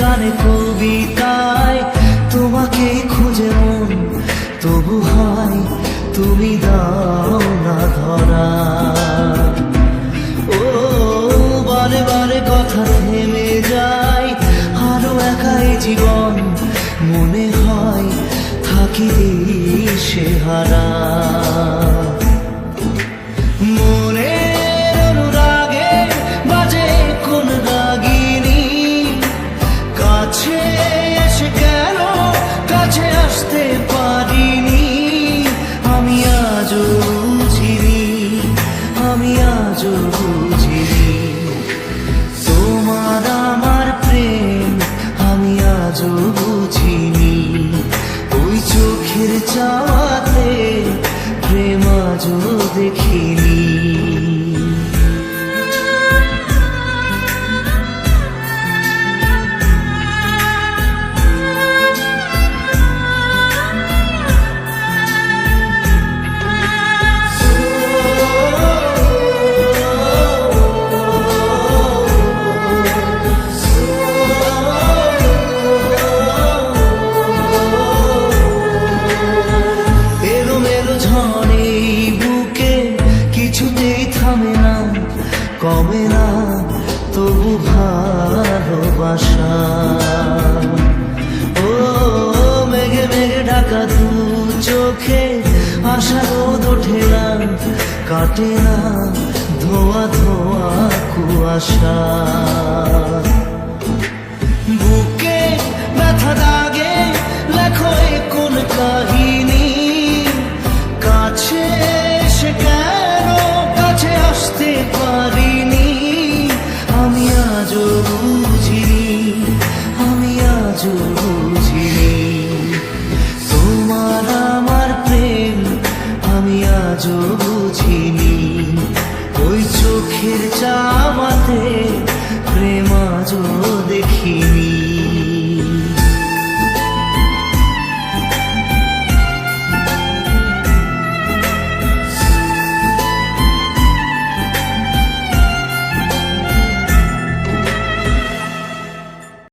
গানে কবিতায় তোমাকে খুঁজে মন, তবু হয় তুমি দাও না ধরা। ও বারে বারে কথা থেমে যায়, আরো একাই জীবন মনে হয় থাকি দিশে হারা। মনের অনুরাগে বাজে কোন রাগিনী, কাছে এসে কেন কাছে আসতে পারিনি। আমি আজও বুঝিনি, আমি আজও বুঝিনি তোমার আমার প্রেম, আমি আজও বুঝিনি। ওই চোখের চাওয়াতে প্রেম আজও দেখিনি। কিছুতেই থামে না, কমে না তবু ভালোবাসা। ও মেঘে মেঘে ঢাকা দু চোখে আশা রোদ ওঠে না, কাটে না ধোয়া ধোয়া কুয়াশা।